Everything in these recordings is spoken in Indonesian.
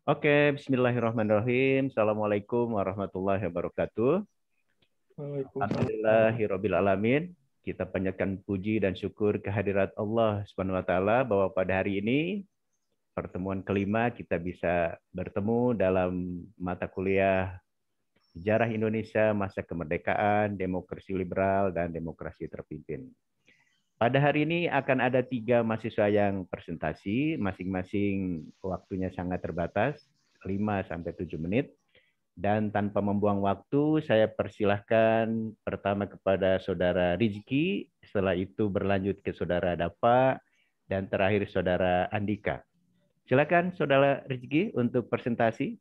Oke, Bismillahirrahmanirrahim. Assalamualaikum warahmatullahi wabarakatuh. Waalaikumsalam. Alhamdulillahirabbil alamin. Kita panjatkan puji dan syukur kehadirat Allah Subhanahu wa taala bahwa pada hari ini pertemuan kelima kita bisa bertemu dalam mata kuliah Sejarah Indonesia Masa Kemerdekaan, Demokrasi Liberal dan Demokrasi Terpimpin. Pada hari ini akan ada 3 mahasiswa yang presentasi, masing-masing waktunya sangat terbatas, 5 sampai 7 menit. Dan tanpa membuang waktu, saya persilahkan pertama kepada Saudara Rizky, setelah itu berlanjut ke Saudara Dapa, dan terakhir Saudara Andika. Silakan Saudara Rizky untuk presentasi.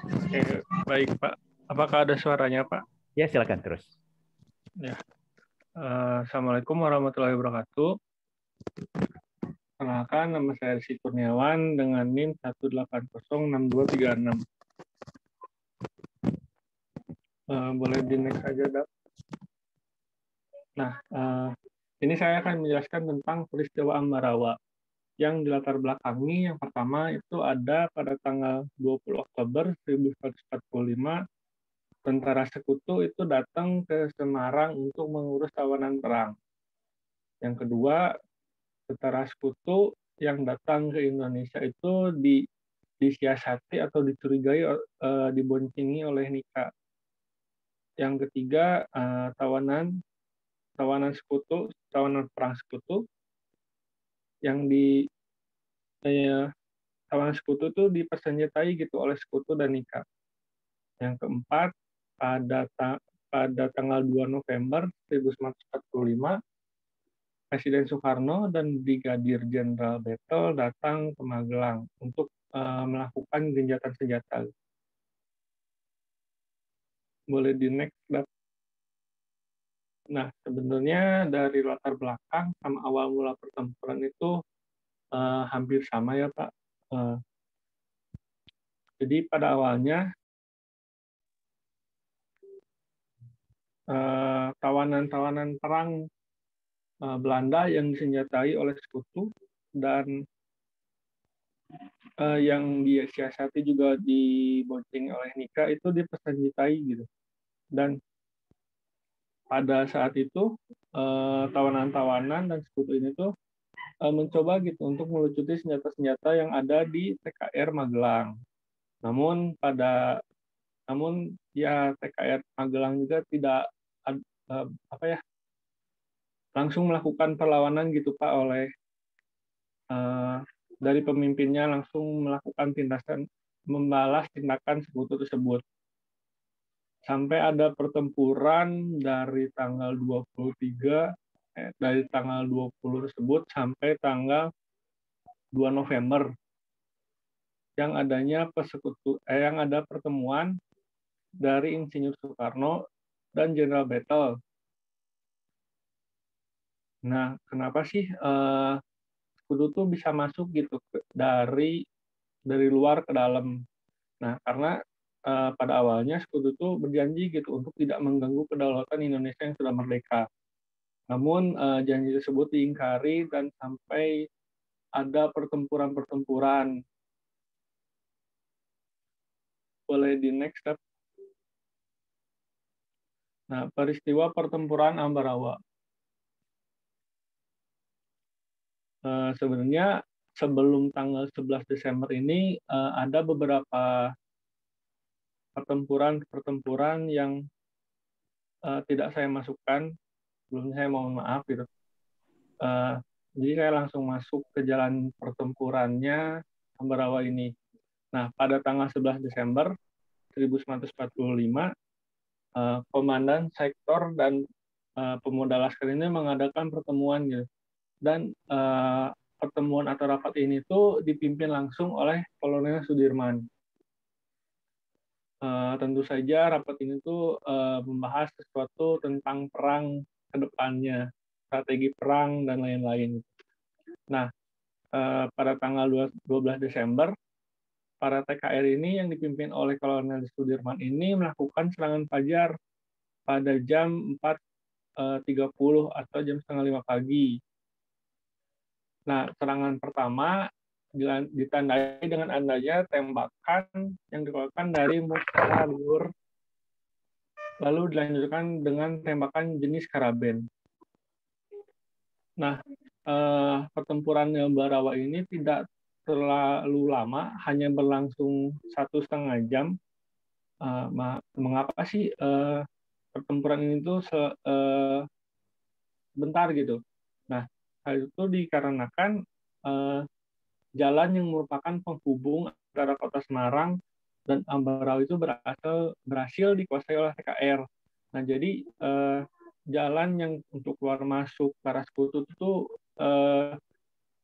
Oke, baik Pak. Apakah ada suaranya Pak? Ya, silakan terus. Ya. Assalamualaikum warahmatullahi wabarakatuh. Perkenalkan, nama saya Rizky Kurniawan dengan NIM 1806236. Boleh di next aja, Dap. Nah, ini saya akan menjelaskan tentang peristiwa Ambarawa yang dilatar belakangi. Yang pertama itu ada pada tanggal 20 Oktober 1145, tentara sekutu itu datang ke Semarang untuk mengurus tawanan perang. Yang kedua, tentara sekutu yang datang ke Indonesia itu disiasati atau dicurigai, diboncingi oleh Nika. Yang ketiga, tawanan perang sekutu yang tawanan sekutu itu dipersenjatai gitu oleh sekutu dan Nika. Yang keempat, pada tanggal 2 November 1945, Presiden Soekarno dan Brigadir Jenderal Bettel datang ke Magelang untuk melakukan gencatan senjata. Boleh di next, Dap. Nah, sebenarnya dari latar belakang sama awal mula pertempuran itu hampir sama ya, Pak. Jadi pada awalnya tawanan-tawanan perang Belanda yang disenjatai oleh sekutu dan yang disiasati juga dibonceng oleh Nika itu dipersenjatai gitu. Dan pada saat itu tawanan-tawanan dan sekutu ini tuh mencoba gitu untuk melucuti senjata-senjata yang ada di TKR Magelang. Namun ya TKR Magelang juga tidak langsung melakukan perlawanan gitu Pak, oleh dari pemimpinnya langsung melakukan tindakan membalas tindakan sekutu tersebut. Sampai ada pertempuran dari tanggal 20 tersebut sampai tanggal 2 November yang ada pertemuan dari Insinyur Soekarno dan Jenderal Bettel. Nah, kenapa sih sekutu tuh bisa masuk gitu dari luar ke dalam? Nah, karena pada awalnya sekutu tuh berjanji gitu untuk tidak mengganggu kedaulatan Indonesia yang sudah merdeka. Namun janji tersebut diingkari dan sampai ada pertempuran-pertempuran. Boleh di next step. Nah, peristiwa pertempuran Ambarawa. Sebenarnya sebelum tanggal 11 Desember ini ada beberapa pertempuran yang tidak saya masukkan. Sebelumnya saya mohon maaf gitu. Jadi saya langsung masuk ke jalan pertempurannya Ambarawa ini. Nah, pada tanggal 11 Desember 1945, Komandan Sektor dan Pemuda Laskar ini mengadakan pertemuan gitu. Dan pertemuan atau rapat ini tuh dipimpin langsung oleh Kolonel Sudirman. Tentu saja rapat ini tuh membahas sesuatu tentang perang ke depannya, strategi perang dan lain-lain. Nah, pada tanggal 12 Desember, para TKR ini yang dipimpin oleh Kolonel Sudirman ini melakukan serangan fajar pada jam 4.30 atau jam setengah 5 pagi. Nah, serangan pertama ditandai dengan adanya tembakan yang dikeluarkan dari muskara liur, lalu dilanjutkan dengan tembakan jenis karaben. Nah, pertempuran Barawa ini tidak terlalu lama, hanya berlangsung 1,5 jam. Mengapa sih pertempuran ini tuh bentar gitu? Nah, hal itu dikarenakan jalan yang merupakan penghubung antara kota Semarang dan Ambarawa itu berhasil dikuasai oleh TKR. Nah, jadi jalan yang untuk keluar masuk para sekutu itu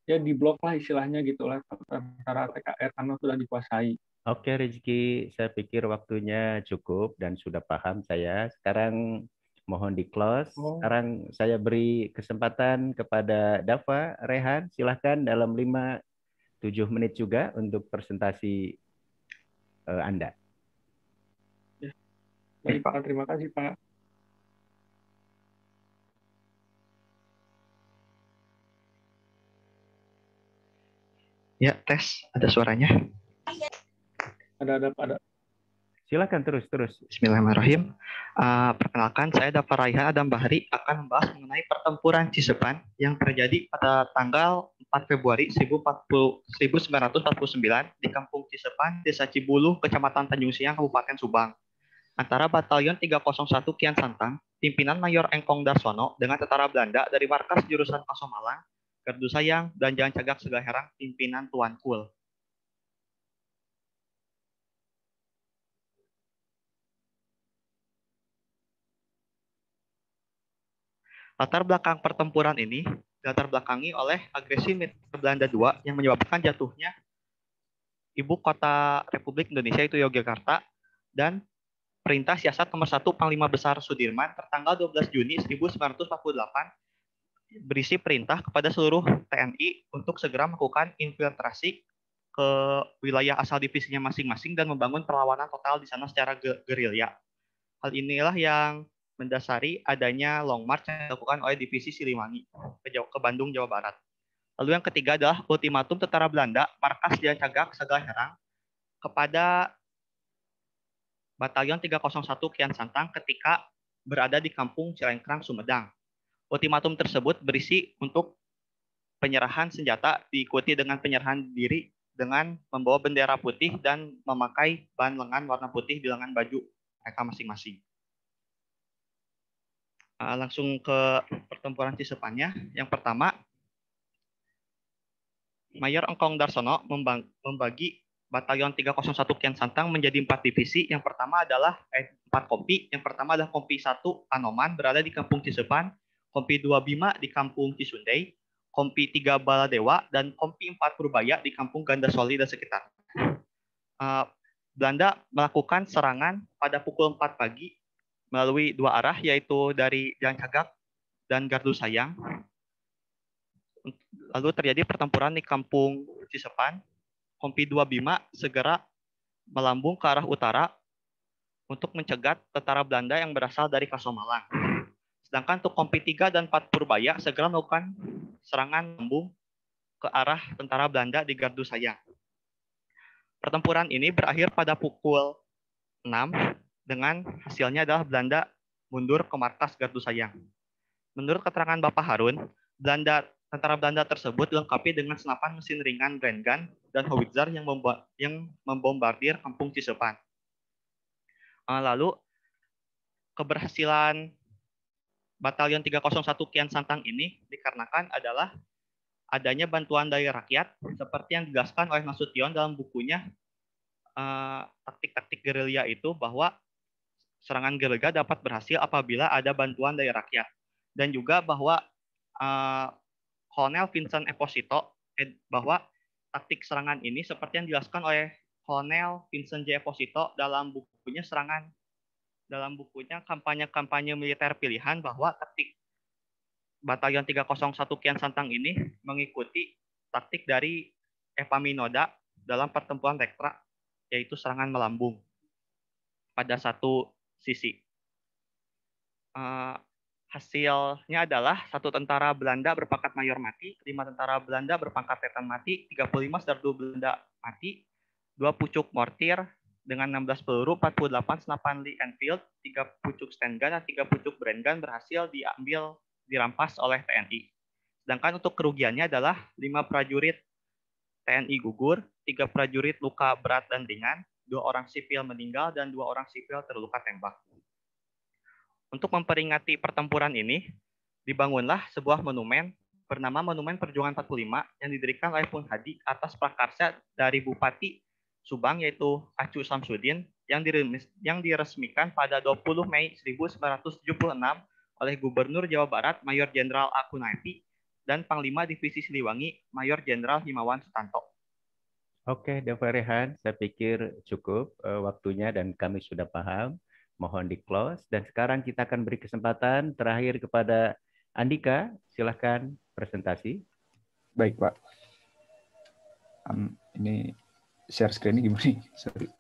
ya diblok lah istilahnya gitu lah antara TKR karena sudah dikuasai. Oke, Rizky, saya pikir waktunya cukup dan sudah paham saya. Sekarang mohon di-close. Oh, Sekarang saya beri kesempatan kepada Dava, Rehan, silahkan dalam 5-7 menit juga untuk presentasi Anda. ya. Baik Pak, terima kasih Pak. Ya, tes. Ada suaranya. Ada. Silakan terus. Bismillahirrahmanirrahim. Perkenalkan, saya Dava Raihan Adam Bahri akan membahas mengenai pertempuran Cisepan yang terjadi pada tanggal 4 Februari 1949 di Kampung Cisepan, Desa Cibulu, Kecamatan Tanjung Siang, Kabupaten Subang. Antara Batalion 301 Kian Santang, pimpinan Mayor Engkong Darsono dengan tentara Belanda dari markas jurusan Pasomalang, Gardu Sayang, dan Jalan Cagak Segaherang, pimpinan Tuan Kul. Latar belakang pertempuran ini dilatar belakangi oleh agresi militer Belanda II yang menyebabkan jatuhnya ibu kota Republik Indonesia itu Yogyakarta dan perintah siasat nomor 1 Panglima Besar Sudirman tertanggal 12 Juni 1948 berisi perintah kepada seluruh TNI untuk segera melakukan infiltrasi ke wilayah asal divisinya masing-masing dan membangun perlawanan total di sana secara gerilya. Hal inilah yang mendasari adanya long march yang dilakukan oleh divisi Siliwangi ke Bandung, Jawa Barat. Lalu yang ketiga adalah ultimatum tentara Belanda markas Jalan Cagak Segaherang kepada Batalion 301 Kian Santang ketika berada di Kampung Cilengkrang, Sumedang. Ultimatum tersebut berisi untuk penyerahan senjata diikuti dengan penyerahan diri dengan membawa bendera putih dan memakai ban lengan warna putih di lengan baju mereka masing-masing. Langsung ke pertempuran Cisepannya. Yang pertama, Mayor Engkong Darsono membagi Batalion 301 Kian Santang menjadi 4 divisi. Yang pertama adalah 4 kompi. Yang pertama adalah kompi 1 Anoman berada di Kampung Cisepan, kompi 2 Bima di Kampung Cisundai, kompi 3 Baladewa, dan kompi 4 Purbaya di Kampung Gandasoli dan sekitar. Belanda melakukan serangan pada pukul 4 pagi melalui 2 arah, yaitu dari Jalan Cagak dan Gardu Sayang. Lalu terjadi pertempuran di Kampung Cisepan. Kompi 2 Bima segera melambung ke arah utara untuk mencegat tentara Belanda yang berasal dari Kasomalang. Sedangkan untuk kompi 3 dan 4 Purbaya segera melakukan serangan lambung ke arah tentara Belanda di Gardu Sayang. Pertempuran ini berakhir pada pukul 6 dengan hasilnya adalah Belanda mundur ke markas Gardu Sayang. Menurut keterangan Bapak Harun, tentara Belanda tersebut dilengkapi dengan senapan mesin ringan Bren gun dan howitzer yang membombardir Kampung Cisepan. Lalu keberhasilan Batalion 301 Kian Santang ini dikarenakan adalah adanya bantuan dari rakyat seperti yang dijelaskan oleh Nasution dalam bukunya taktik-taktik gerilya itu, bahwa serangan gerilya dapat berhasil apabila ada bantuan dari rakyat, dan juga bahwa Kolonel Vincent Esposito bahwa taktik serangan ini seperti yang dijelaskan oleh Kolonel Vincent J. Esposito dalam bukunya kampanye militer pilihan, bahwa taktik Batalion 301 Kian Santang ini mengikuti taktik dari Epaminonda dalam pertempuran Lektra, yaitu serangan melambung pada satu sisi. Hasilnya adalah 1 tentara Belanda berpangkat mayor mati, 5 tentara Belanda berpangkat letnan mati, 35 serdu Belanda mati, 2 pucuk mortir dengan 16 peluru, 48 senapan Lee Enfield, 3 pucuk stand gun, dan 3 pucuk Bren gun berhasil dirampas oleh TNI. Sedangkan untuk kerugiannya adalah 5 prajurit TNI gugur, 3 prajurit luka berat dan ringan, 2 orang sipil meninggal, dan 2 orang sipil terluka tembak. Untuk memperingati pertempuran ini, dibangunlah sebuah monumen bernama Monumen Perjuangan 45 yang didirikan oleh Pun Hadi atas prakarsa dari Bupati Subang yaitu Acu Samsudin yang diresmikan pada 20 Mei 1976 oleh Gubernur Jawa Barat Mayor Jenderal A. Kunarti dan Panglima Divisi Siliwangi Mayor Jenderal Himawan Sutanto. Oke, Dr. Rehan, saya pikir cukup waktunya dan kami sudah paham. Mohon di-close. Dan sekarang kita akan beri kesempatan terakhir kepada Andika. Silahkan presentasi. Baik, Pak. Ini share screen-nya gimana nih? Sorry.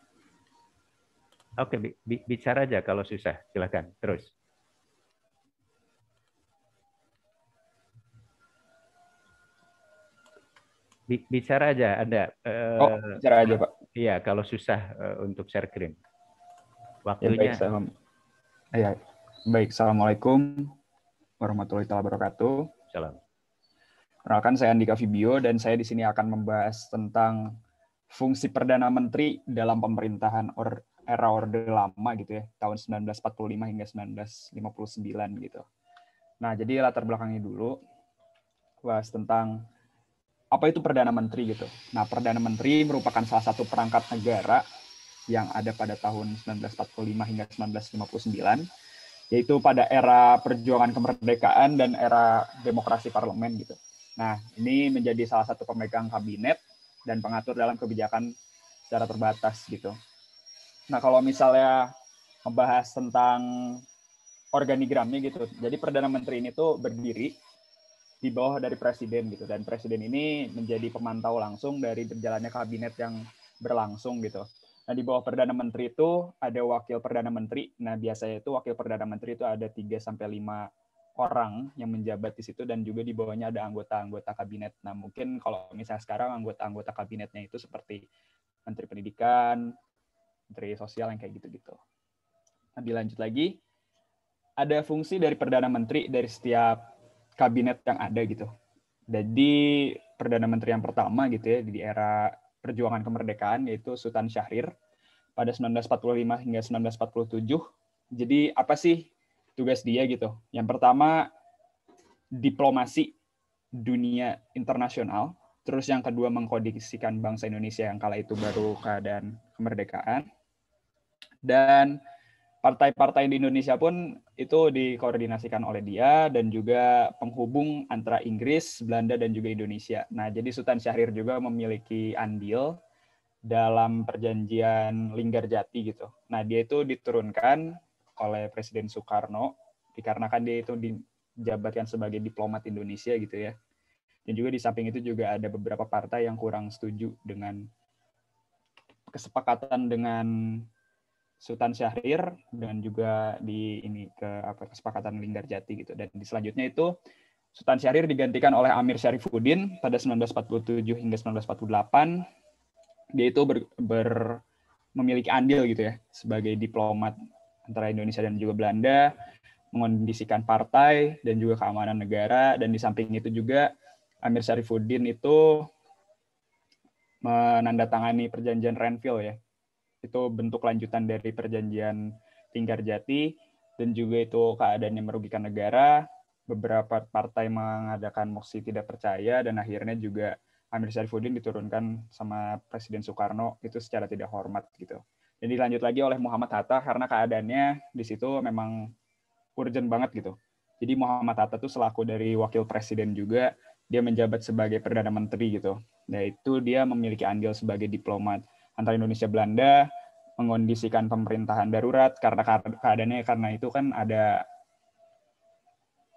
Oke, bicara aja kalau susah. Silahkan, terus. Bicara aja, Anda. Bicara aja, Pak. Iya, kalau susah untuk share screen. Waktunya. Ya, baik, Assalamualaikum warahmatullahi wabarakatuh. Salam. Perkenalkan, saya Andika Vibio dan saya di sini akan membahas tentang fungsi Perdana Menteri dalam pemerintahan era Orde Lama gitu ya, tahun 1945 hingga 1959 gitu. Nah, jadi latar belakangnya dulu, bahas tentang apa itu Perdana Menteri gitu. Nah, Perdana Menteri merupakan salah satu perangkat negara yang ada pada tahun 1945 hingga 1959, yaitu pada era perjuangan kemerdekaan dan era demokrasi parlemen gitu. Nah, ini menjadi salah satu pemegang kabinet dan pengatur dalam kebijakan secara terbatas gitu. Nah, kalau misalnya membahas tentang organigramnya gitu, jadi Perdana Menteri ini tuh berdiri di bawah dari presiden gitu, dan presiden ini menjadi pemantau langsung dari berjalannya kabinet yang berlangsung gitu. Nah, di bawah Perdana Menteri itu ada Wakil Perdana Menteri. Nah, biasanya itu Wakil Perdana Menteri itu ada 3-5 orang yang menjabat di situ, dan juga di bawahnya ada anggota-anggota kabinet. Nah, mungkin kalau misalnya sekarang anggota-anggota kabinetnya itu seperti Menteri Pendidikan, Menteri Sosial yang kayak gitu-gitu. Nah, dilanjut lagi, ada fungsi dari Perdana Menteri dari setiap kabinet yang ada gitu. Jadi Perdana Menteri yang pertama gitu ya di era perjuangan kemerdekaan yaitu Sultan Syahrir pada 1945 hingga 1947. Jadi apa sih tugas dia gitu? Yang pertama diplomasi dunia internasional, terus yang kedua mengkondisikan bangsa Indonesia yang kala itu baru keadaan kemerdekaan. Dan partai-partai di Indonesia pun itu dikoordinasikan oleh dia, dan juga penghubung antara Inggris, Belanda, dan juga Indonesia. Nah, jadi Sultan Syahrir juga memiliki andil dalam perjanjian Linggarjati gitu. Nah, dia itu diturunkan oleh Presiden Soekarno, dikarenakan dia itu dijabatkan sebagai diplomat Indonesia gitu ya. Dan juga di samping itu juga ada beberapa partai yang kurang setuju dengan kesepakatan dengan Sultan Syahrir dan juga di kesepakatan Linggarjati gitu. Dan di selanjutnya itu Sultan Syahrir digantikan oleh Amir Syarifuddin pada 1947 hingga 1948. Dia itu memiliki andil gitu ya sebagai diplomat antara Indonesia dan juga Belanda, mengondisikan partai dan juga keamanan negara. Dan di samping itu juga Amir Syarifuddin itu menandatangani perjanjian Renville ya. Itu bentuk lanjutan dari perjanjian Linggarjati, dan juga itu keadaannya merugikan negara. Beberapa partai mengadakan mosi tidak percaya, dan akhirnya juga Amir Syarifuddin diturunkan sama Presiden Soekarno itu secara tidak hormat gitu. Dan dilanjut lagi oleh Muhammad Hatta karena keadaannya di situ memang urgent banget gitu. Jadi Muhammad Hatta tuh selaku dari wakil presiden juga, dia menjabat sebagai Perdana Menteri gitu. Nah, itu dia memiliki andil sebagai diplomat antara Indonesia Belanda, mengondisikan pemerintahan darurat karena keadaannya karena itu kan ada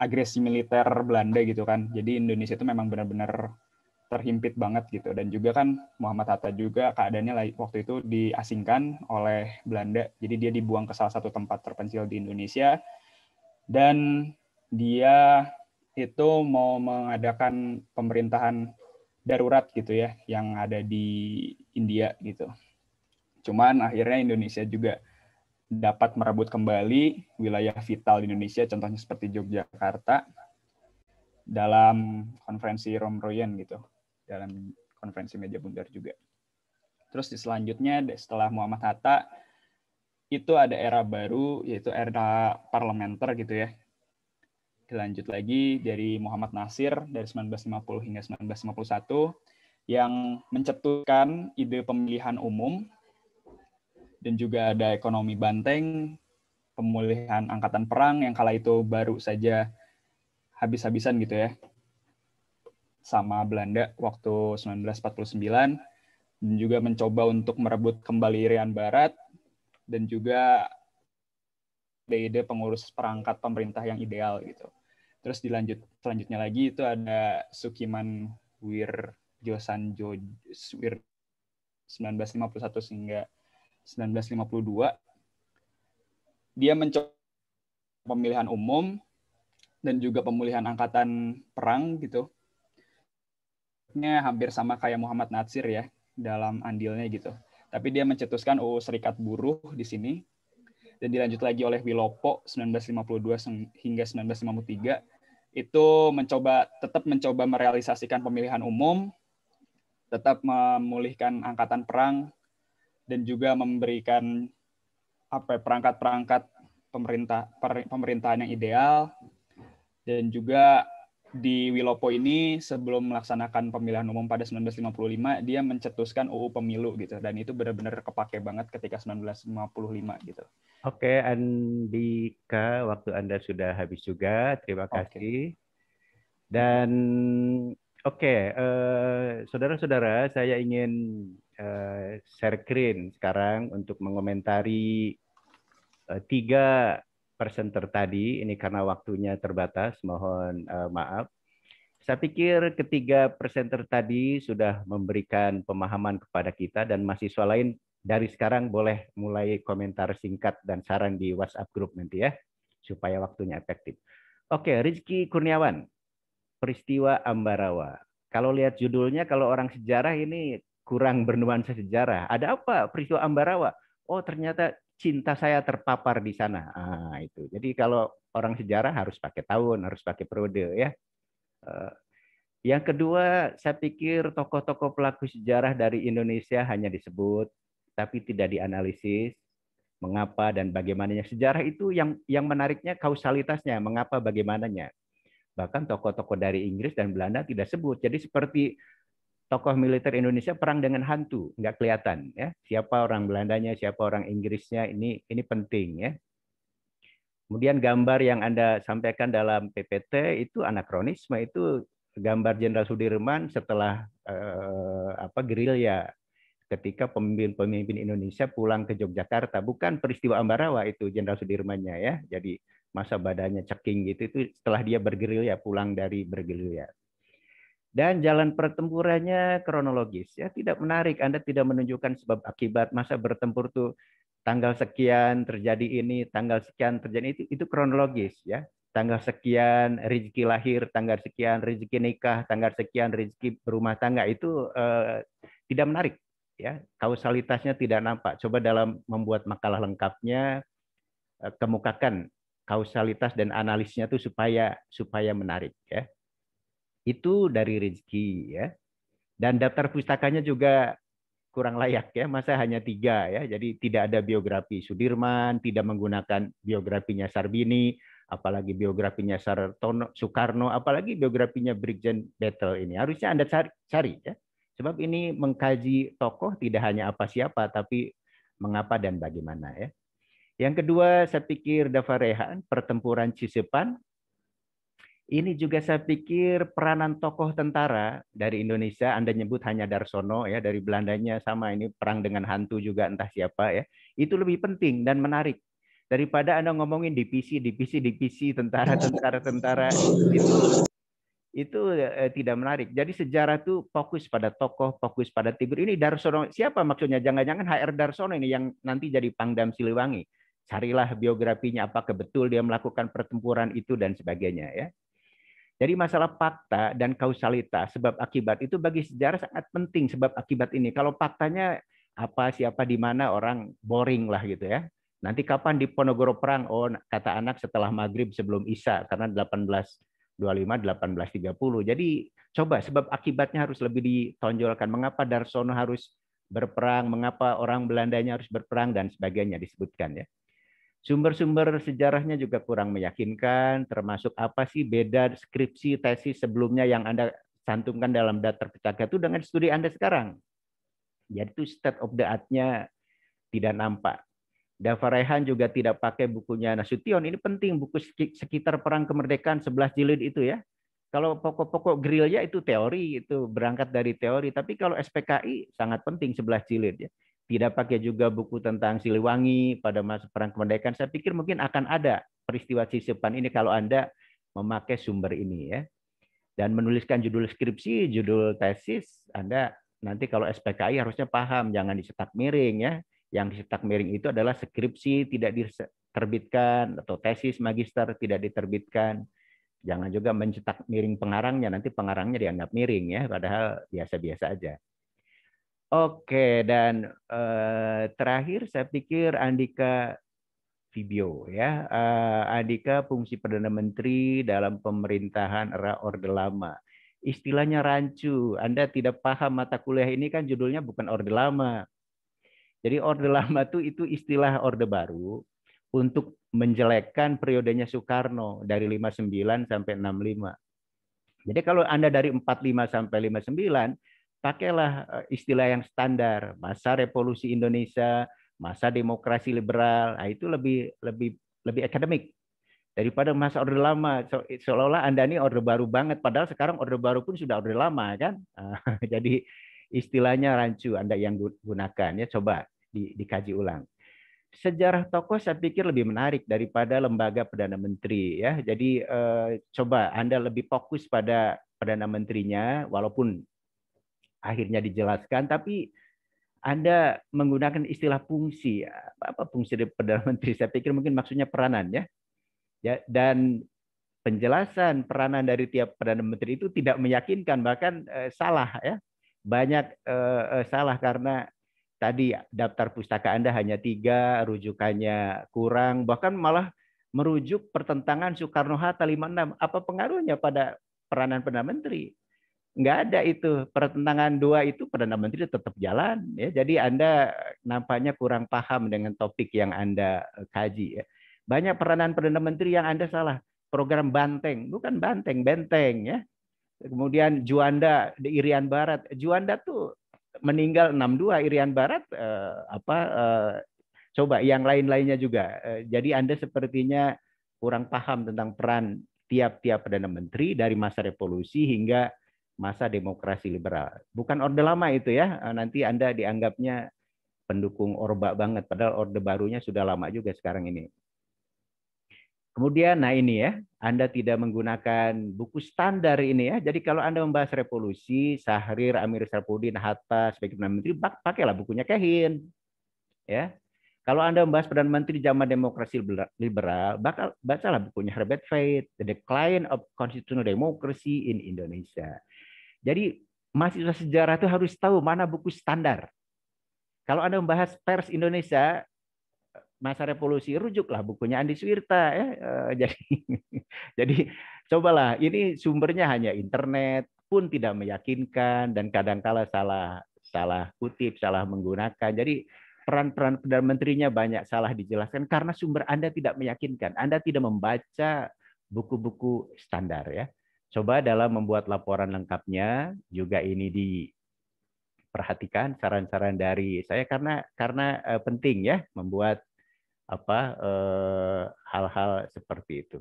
agresi militer Belanda gitu kan. Jadi Indonesia itu memang benar-benar terhimpit banget gitu. Dan juga kan Muhammad Hatta juga keadaannya waktu itu diasingkan oleh Belanda. Jadi dia dibuang ke salah satu tempat terpencil di Indonesia. Dan dia itu mau mengadakan pemerintahan darurat gitu ya, yang ada di India gitu. Cuman akhirnya Indonesia juga dapat merebut kembali wilayah vital di Indonesia, contohnya seperti Yogyakarta, dalam konferensi Romroyen gitu, dalam konferensi meja bundar juga. Terus selanjutnya setelah Muhammad Hatta, itu ada era baru, yaitu era parlementer gitu ya. Dilanjut lagi dari Muhammad Nasir dari 1950 hingga 1951 yang mencetuskan ide pemilihan umum, dan juga ada ekonomi banteng, pemulihan angkatan perang yang kala itu baru saja habis-habisan gitu ya sama Belanda waktu 1949, dan juga mencoba untuk merebut kembali Irian Barat, dan juga ide pengurus perangkat pemerintah yang ideal gitu. Terus selanjutnya lagi itu ada Sukiman Wirjosanjo 1951 hingga 1952. Dia mencoba pemilihan umum dan juga pemulihan angkatan perang gitu. Hampir sama kayak Muhammad Natsir ya dalam andilnya gitu. Tapi dia mencetuskan UU Serikat Buruh di sini. Dan dilanjut lagi oleh Wilopo 1952 hingga 1953, itu tetap mencoba merealisasikan pemilihan umum, tetap memulihkan angkatan perang, dan juga memberikan perangkat-perangkat pemerintahan yang ideal. Dan juga di Wilopo ini sebelum melaksanakan pemilihan umum pada 1955, dia mencetuskan UU Pemilu gitu, dan itu benar-benar kepake banget ketika 1955 gitu. Oke, Andika, waktu Anda sudah habis juga. Terima kasih. Dan saudara-saudara, saya ingin share screen sekarang untuk mengomentari 3 presenter tadi. Ini karena waktunya terbatas, mohon maaf. Saya pikir ketiga presenter tadi sudah memberikan pemahaman kepada kita, dan mahasiswa lain dari sekarang boleh mulai komentar singkat dan saran di WhatsApp group nanti ya, supaya waktunya efektif. Oke, Rizky Kurniawan, Peristiwa Ambarawa. Kalau lihat judulnya, kalau orang sejarah ini kurang bernuansa sejarah. Ada apa peristiwa Ambarawa? Oh, ternyata cinta saya terpapar di sana. Itu. Jadi kalau orang sejarah harus pakai tahun, harus pakai periode ya. Yang kedua, saya pikir tokoh-tokoh pelaku sejarah dari Indonesia hanya disebut, tapi tidak dianalisis mengapa dan bagaimananya. Sejarah itu yang menariknya kausalitasnya, mengapa bagaimananya. Bahkan tokoh-tokoh dari Inggris dan Belanda tidak sebut. Jadi seperti tokoh militer Indonesia perang dengan hantu, nggak kelihatan ya. Siapa orang Belandanya, siapa orang Inggrisnya, ini penting ya. Kemudian gambar yang Anda sampaikan dalam PPT itu anakronisme, itu gambar Jenderal Sudirman setelah gerilya ketika pemimpin Indonesia pulang ke Yogyakarta, bukan peristiwa Ambarawa itu Jenderal Sudirmannya ya. Jadi masa badannya ceking gitu, itu setelah dia bergerilya, pulang dari bergerilya. Dan jalan pertempurannya kronologis ya, tidak menarik. Anda tidak menunjukkan sebab akibat, masa bertempur tuh tanggal sekian terjadi ini, tanggal sekian terjadi itu kronologis ya. Tanggal sekian rezeki lahir, tanggal sekian rezeki nikah, tanggal sekian rezeki berumah tangga, itu tidak menarik ya. Kausalitasnya tidak nampak. Coba dalam membuat makalah lengkapnya kemukakan kausalitas dan analisnya itu supaya menarik ya. Itu dari rezeki ya. Dan daftar pustakanya juga kurang layak ya, masa hanya 3 ya. Jadi tidak ada biografi Sudirman, tidak menggunakan biografinya Sarbini, apalagi biografinya Soekarno, apalagi biografinya Brigjen Battle ini. Harusnya Anda cari ya. Sebab ini mengkaji tokoh tidak hanya apa siapa, tapi mengapa dan bagaimana ya. Yang kedua, saya pikir Dava Rehan, Pertempuran Cisepan. Ini juga saya pikir peranan tokoh tentara dari Indonesia, Anda nyebut hanya Darsono ya, dari Belandanya sama, ini perang dengan hantu juga entah siapa ya. Itu lebih penting dan menarik daripada Anda ngomongin divisi tentara itu tidak menarik. Jadi sejarah itu fokus pada tokoh, fokus pada figur. Ini Darsono siapa maksudnya? Jangan-jangan HR Darsono ini yang nanti jadi Pangdam Siliwangi. carilah biografinya, apakah betul dia melakukan pertempuran itu dan sebagainya ya. Jadi masalah fakta dan kausalitas sebab akibat itu bagi sejarah sangat penting sebab akibat ini. Kalau faktanya apa, siapa, di mana, orang boring lah gitu ya. Nanti kapan di Ponorogo perang? Oh, kata anak setelah maghrib sebelum Isya karena 1825, 1830. Jadi coba sebab akibatnya harus lebih ditonjolkan. Mengapa Darsono harus berperang? Mengapa orang Belandanya harus berperang dan sebagainya disebutkan ya. Sumber-sumber sejarahnya juga kurang meyakinkan, termasuk apa sih beda skripsi, tesis sebelumnya yang Anda cantumkan dalam daftar pecah itu dengan studi Anda sekarang. Jadi itu state of the art-nya tidak nampak. Dava Rehan juga tidak pakai bukunya Nasution. Ini penting, buku sekitar perang kemerdekaan 11 jilid itu ya. Kalau pokok-pokok gerilya itu teori, itu berangkat dari teori. Tapi kalau SPKI sangat penting 11 jilid ya. Tidak pakai juga buku tentang Siliwangi pada masa perang kemerdekaan. Saya pikir mungkin akan ada peristiwa Sisipan ini kalau Anda memakai sumber ini ya. Dan menuliskan judul skripsi, judul tesis, Anda nanti kalau SPKI harusnya paham, jangan dicetak miring ya. Yang dicetak miring itu adalah skripsi tidak diterbitkan atau tesis magister tidak diterbitkan. Jangan juga mencetak miring pengarangnya, nanti pengarangnya dianggap miring ya, padahal biasa-biasa aja. Oke, dan terakhir saya pikir Andika Vibio ya. Andika fungsi Perdana Menteri dalam pemerintahan era Orde Lama. Istilahnya rancu. Anda tidak paham mata kuliah ini kan judulnya bukan Orde Lama. Jadi Orde Lama itu istilah Orde Baru untuk menjelekkan periodenya Soekarno dari 59 sampai 65. Jadi kalau Anda dari 45 sampai 59 pakailah istilah yang standar, masa revolusi Indonesia, masa demokrasi liberal. Nah, itu lebih akademik daripada masa Orde Lama. Seolah-olah Anda ini Orde Baru banget, padahal sekarang Orde Baru pun sudah Orde Lama kan. Jadi istilahnya rancu Anda yang gunakan ya, coba dikaji ulang. Sejarah tokoh saya pikir lebih menarik daripada lembaga Perdana Menteri ya. Jadi coba Anda lebih fokus pada Perdana Menterinya walaupun akhirnya dijelaskan, tapi Anda menggunakan istilah fungsi. Apa fungsi dari Perdana Menteri? Saya pikir mungkin maksudnya peranan ya. Dan penjelasan peranan dari tiap Perdana Menteri itu tidak meyakinkan, bahkan salah ya. Banyak salah karena tadi daftar pustaka Anda hanya 3, rujukannya kurang, bahkan malah merujuk pertentangan Soekarno-Hatta 56. Apa pengaruhnya pada peranan Perdana Menteri? Nggak ada itu. Pertentangan 2 itu Perdana Menteri tetap jalan. Ya. Jadi Anda nampaknya kurang paham dengan topik yang Anda kaji. Ya. Banyak peranan Perdana Menteri yang Anda salah. Program Banteng, bukan Banteng, Benteng. Ya. Kemudian Juanda di Irian Barat. Juanda tuh meninggal 62, Irian Barat coba yang lain-lainnya juga. Jadi Anda sepertinya kurang paham tentang peran tiap-tiap Perdana Menteri dari masa revolusi hingga masa demokrasi liberal. Bukan Orde Lama itu ya, nanti Anda dianggapnya pendukung Orba banget, padahal Orde Barunya sudah lama juga sekarang ini. Kemudian, nah ini ya, Anda tidak menggunakan buku standar ini ya. Jadi kalau Anda membahas revolusi, Syahrir, Amir Syarfuddin, Hatta sebagai Perdana Menteri, pakailah bukunya Kehin. Ya. Kalau Anda membahas Perdana Menteri zaman demokrasi liberal, bacalah bukunya Herbert Feith, The Decline of Constitutional Democracy in Indonesia. Jadi mahasiswa sejarah itu harus tahu mana buku standar. Kalau Anda membahas pers Indonesia, masa revolusi, rujuklah bukunya Andi Suwirta ya. Jadi cobalah, ini sumbernya hanya internet pun tidak meyakinkan dan kadang-kala salah kutip, salah menggunakan. Jadi peran-peran Perdana Menterinya banyak salah dijelaskan karena sumber Anda tidak meyakinkan. Anda tidak membaca buku-buku standar ya. Coba dalam membuat laporan lengkapnya juga ini diperhatikan saran-saran dari saya karena penting ya membuat hal-hal seperti itu.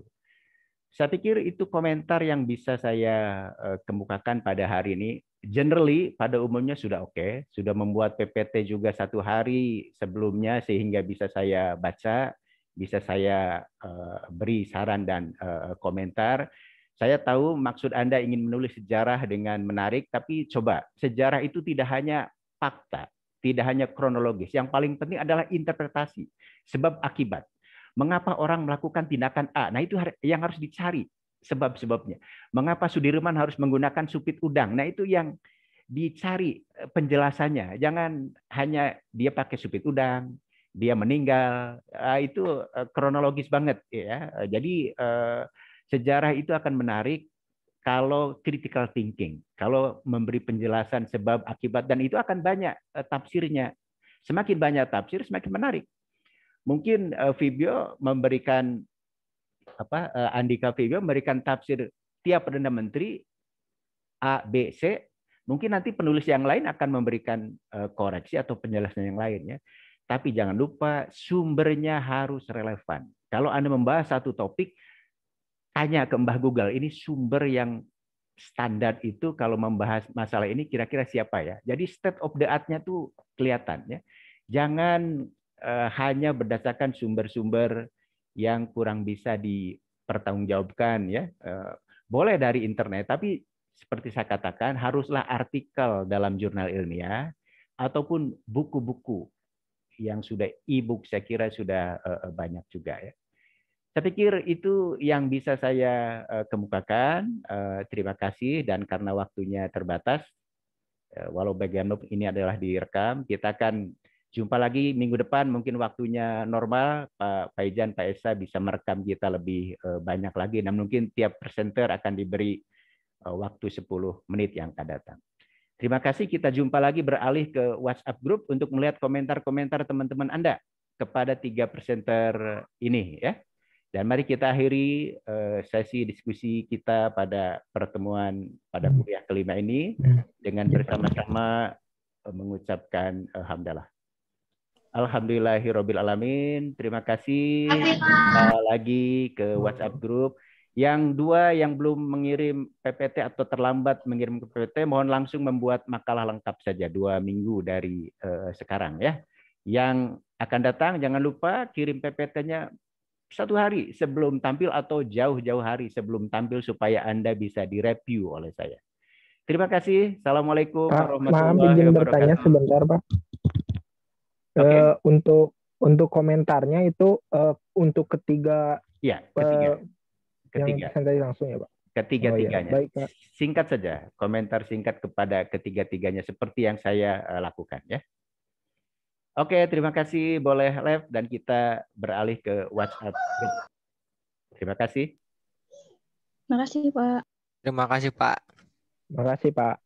Saya pikir itu komentar yang bisa saya kemukakan pada hari ini. Generally pada umumnya sudah oke, sudah membuat PPT juga 1 hari sebelumnya sehingga bisa saya baca, bisa saya beri saran dan komentar. Saya tahu maksud Anda ingin menulis sejarah dengan menarik, tapi coba sejarah itu tidak hanya fakta, tidak hanya kronologis. Yang paling penting adalah interpretasi, sebab akibat. Mengapa orang melakukan tindakan A? Nah, itu yang harus dicari sebab-sebabnya. Mengapa Sudirman harus menggunakan supit udang? Nah, itu yang dicari penjelasannya. Jangan hanya dia pakai supit udang, dia meninggal. Itu kronologis banget ya. Jadi sejarah itu akan menarik kalau critical thinking, kalau memberi penjelasan sebab akibat, dan itu akan banyak tafsirnya. Semakin banyak tafsir, semakin menarik. Mungkin Fibio memberikan Andika Fibio memberikan tafsir tiap Perdana Menteri A, B, C. Mungkin nanti penulis yang lain akan memberikan koreksi atau penjelasan yang lain ya. Tapi jangan lupa sumbernya harus relevan. Kalau Anda membahas satu topik, tanya ke Mbah Google, ini sumber yang standar itu kalau membahas masalah ini kira-kira siapa ya. Jadi state of the art-nya tuh kelihatan ya. Jangan hanya berdasarkan sumber-sumber yang kurang bisa dipertanggungjawabkan ya. Boleh dari internet, tapi seperti saya katakan haruslah artikel dalam jurnal ilmiah ataupun buku-buku yang sudah e-book, saya kira sudah banyak juga ya. Saya pikir itu yang bisa saya kemukakan. Terima kasih, dan karena waktunya terbatas, walau bagaimanapun ini adalah direkam, kita akan jumpa lagi minggu depan, mungkin waktunya normal, Pak Faijan, Pak Esa bisa merekam kita lebih banyak lagi, dan mungkin tiap presenter akan diberi waktu 10 menit yang akan datang. Terima kasih, kita jumpa lagi, beralih ke WhatsApp Group untuk melihat komentar-komentar teman-teman Anda kepada 3 presenter ini ya. Dan mari kita akhiri sesi diskusi kita pada pertemuan pada kuliah kelima ini dengan bersama-sama mengucapkan hamdalah. Alhamdulillahirabbil alamin. Terima kasih lagi ke WhatsApp Group. Yang dua yang belum mengirim PPT atau terlambat mengirim ke PPT, mohon langsung membuat makalah lengkap saja 2 minggu dari sekarang ya. Yang akan datang jangan lupa kirim PPT-nya 1 hari sebelum tampil atau jauh-jauh hari sebelum tampil supaya Anda bisa direview oleh saya. Terima kasih. Assalamualaikum warahmatullahi izin wabarakatuh. bertanya sebentar, Pak. Okay. Untuk komentarnya itu untuk ketiga. Ya, ketiga. Yang tadi langsung ya, Pak. Ketiga-tiganya. Baik, Pak. Singkat saja, komentar singkat kepada ketiga-tiganya seperti yang saya lakukan ya. Oke, terima kasih. Boleh live dan kita beralih ke WhatsApp. Terima kasih. Terima kasih, Pak. Terima kasih, Pak.